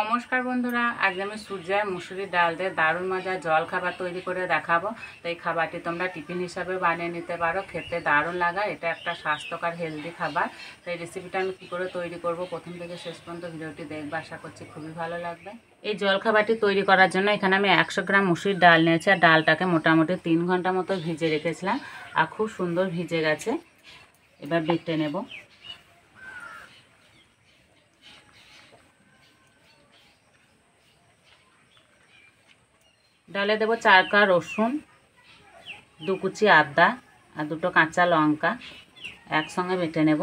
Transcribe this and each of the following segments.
নমস্কার বন্ধুরা, আজ আমি সূর্যার মুসুরির ডাল দিয়ে দারুণ মজার জল খাবার তৈরি করে দেখাবো। তো এই খাবারটি তোমরা টিফিন হিসাবে বানিয়ে নিতে পারো, খেতে দারুণ লাগা। এটা একটা স্বাস্থ্যকর হেলদি খাবার। তো এই রেসিপিটা আমি কী করে তৈরি করব, প্রথম থেকে শেষ পর্যন্ত ভিডিওটি দেখবে, আশা করছি খুবই ভালো লাগবে। এই জল খাবারটি তৈরি করার জন্য এখানে আমি 100 গ্রাম মুসুরির ডাল নিয়েছি, আর ডালটাকে মোটামুটি 3 ঘন্টা মতো ভিজে রেখেছিলাম, আর খুব সুন্দর ভিজে গেছে। এবার বেটে নেব। ডালে দেবো 4 কোয়া রসুন, 2 কুচি আদা আর 2টো কাঁচা লঙ্কা একসঙ্গে বেটে নেব।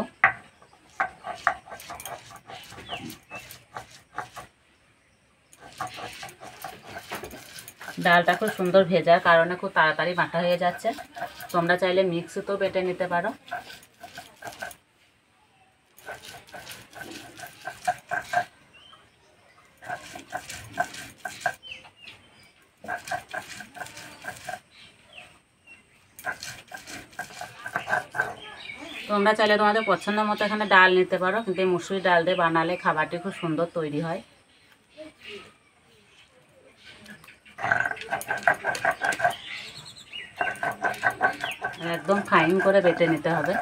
ডালটা খুব সুন্দর ভেজার কারণে খুব তাড়াতাড়ি বাটা হয়ে যাচ্ছে। তোমরা চাইলে মিক্সিতেও বেটে নিতে পারো। তোমরা চাইলে তোমাদের পছন্দ মতো এখানে ডাল নিতে পারো, কিন্তু এই মুসুরি ডাল দিয়ে বানালে খাবারটি খুব সুন্দর তৈরি হয়। একদম ফাইন করে বেটে নিতে হবে।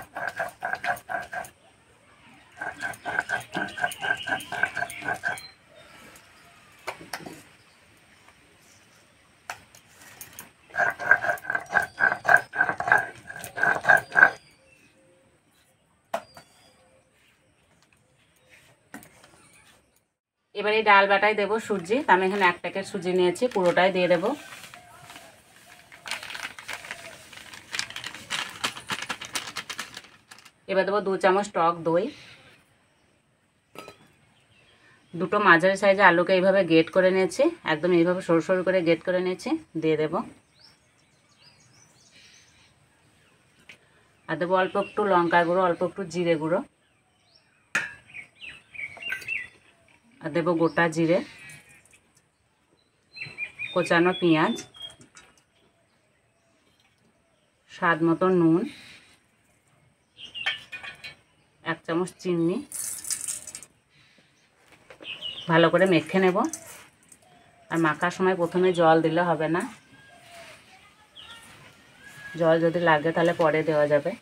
এবার এই ডাল বাটায় দেবো সুজি। আমি এখানে 1 প্যাকেট সুজি নিয়েছি, পুরোটাই দিয়ে দেবো। এবার দেবো 2 চামচ টক দই। 2টো মাঝারি সাইজে আলুকে এইভাবে গ্রেট করে নিয়েছি, একদম এইভাবে সরু সরু করে গ্রেট করে নিয়েছি, দিয়ে দেবো। আর দেবো অল্প একটু লঙ্কার গুঁড়ো, অল্প একটু জিরে গুঁড়ো, আর দেবো গোটা জিরে, কোচানো পেঁয়াজ, স্বাদ মতো নুন, 1 চামচ চিনি। ভালো করে মেখে নেব। আর মাখার সময় প্রথমে জল দিলে হবে না, জল যদি লাগে তাহলে পরে দেওয়া যাবে।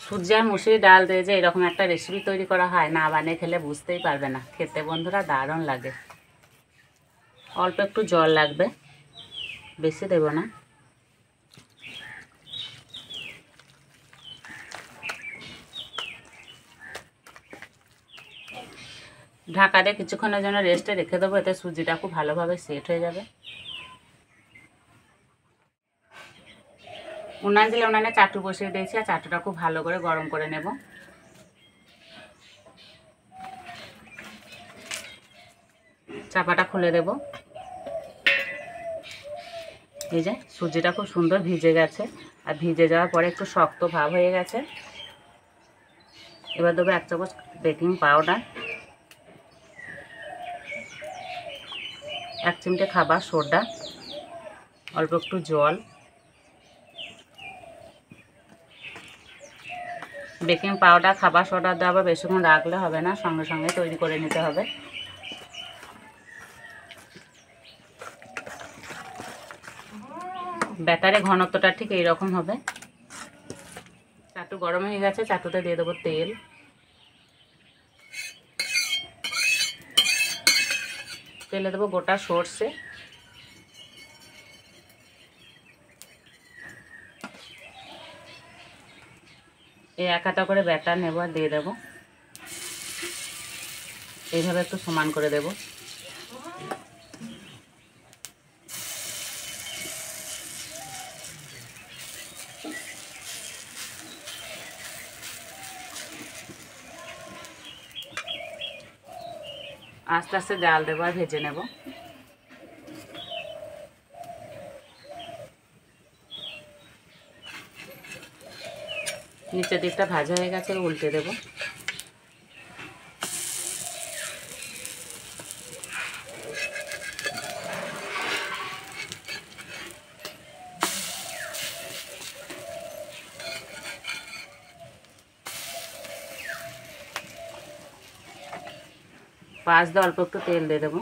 সূর্য আর মুসুরি ডাল দিয়ে যে এরকম একটা রেসিপি তৈরি করা হয়, না বানিয়ে খেলে বুঝতেই পারবে না। খেতে বন্ধুরা দারুণ লাগে। অল্প একটু জল লাগবে, বেশি দেব না। ঢাকা দিয়ে কিছুক্ষণের জন্য রেস্টে রেখে দেবো, এতে সুজিটা খুব ভালোভাবে সেট হয়ে যাবে। উনানে চাটু বসিয়ে দিয়েছি, আর চাটুটা খুব ভালো করে গরম করে নেব। চাপাটা খুলে দেব। এই যে সুজিটা খুব সুন্দর ভিজে গেছে, আর ভিজে যাওয়ার পরে একটু শক্ত ভাব হয়ে গেছে। এবার দেবো 1 চামচ বেকিং পাউডার, 1 চিমটে খাবার সোডা, অল্প একটু জল। বেকিং পাউডার খাবার সোডা দেওয়া আবার বেশিক্ষণ রাখলে হবে না, সঙ্গে সঙ্গে তৈরি করে নিতে হবে। ব্যাটারের ঘনত্বটা ঠিক এইরকম হবে। চাটু গরম হয়ে গেছে, চাটুতে দিয়ে দেবো তেল। তেলে দেবো গোটা সর্ষে, এই 1 হাতা করে ব্যাটার নেব আর দিয়ে দেবো। এইভাবে একটু সমান করে দেব। আস্তে আস্তে জাল দেবো আর ভেজে নেব। নিচের দিকটা ভাজা হয়ে গেছে, উল্টে দেব। পাঁচ দিয়ে অল্প একটু তেল দিয়ে দেবো।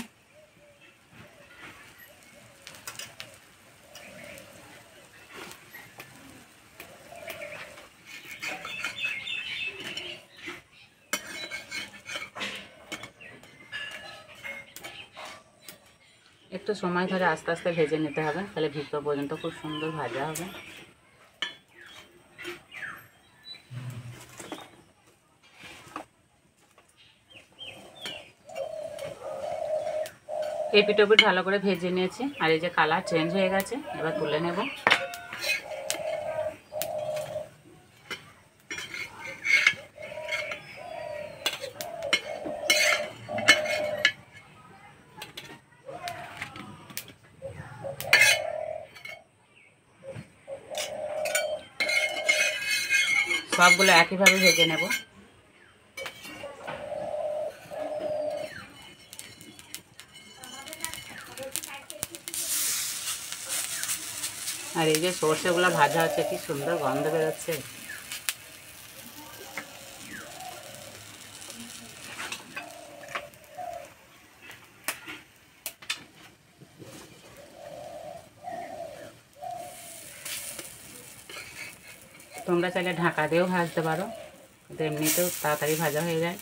একটু সময় ধরে আস্তে আস্তে ভেজে নিতে হবে, তাহলে ভিতর পর্যন্ত খুব সুন্দর ভাজা হবে। এই পিঠ ভালো করে ভেজে নিয়েছি, আর এই যে কালার চেঞ্জ হয়ে গেছে, এবার তুলে নেব। সবগুলো একইভাবে ভেজে নেব। আর এই যে সর্ষেগুলো ভাজা হচ্ছে, কি সুন্দর গন্ধ বেরোচ্ছে। তোমরা চাইলে ঢাকা দিয়েও ভাজতে পারো, কিন্তু এমনিতেও তাড়াতাড়ি ভাজা হয়ে যায়।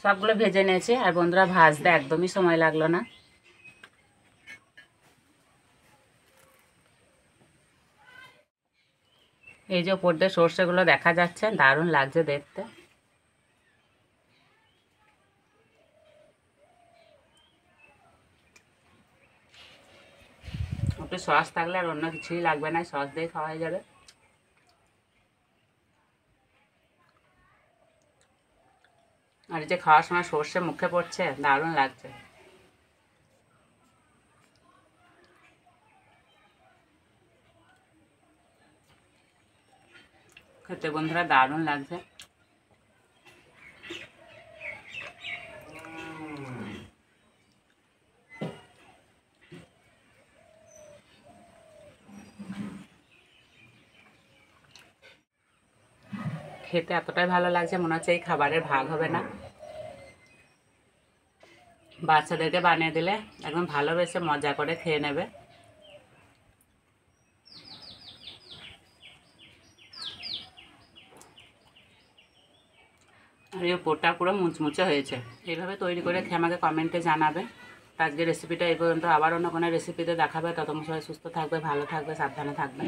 সবগুলো ভেজে নিয়েছি, আর বন্ধুরা ভাজতে একদমই সময় লাগলো না। এই যে উপর দিয়ে সর্ষেগুলো দেখা যাচ্ছে, দারুণ লাগছে দেখতে। একটু সস থাকলে আর অন্য কিছুই লাগবে না, সস দিয়ে খাওয়া যাবে। আর এই যে খাওয়ার সময় সর্ষে মুখে পড়ছে, দারুণ লাগছে। খেতে বন্ধুরা দারুণ লাগছে। খেতে এতটাই ভালো লাগছে, মনে হচ্ছে এই খাবারের ভাগ হবে না। বাচ্চাদেরকে বানিয়ে দিলে একদম ভালোবেসে মজা করে খেয়ে নেবে। আর এই ওপরটা পুরো মুচমুচে হয়েছে। এইভাবে তৈরি করে খেয়ে আমাকে কমেন্টে জানাবে। তো আজকের রেসিপিটা এই পর্যন্ত, আবার অন্য কোনো রেসিপিতে দেখাবে। ততক্ষণ সবাই সুস্থ থাকবে, ভালো থাকবে, সাবধানে থাকবে।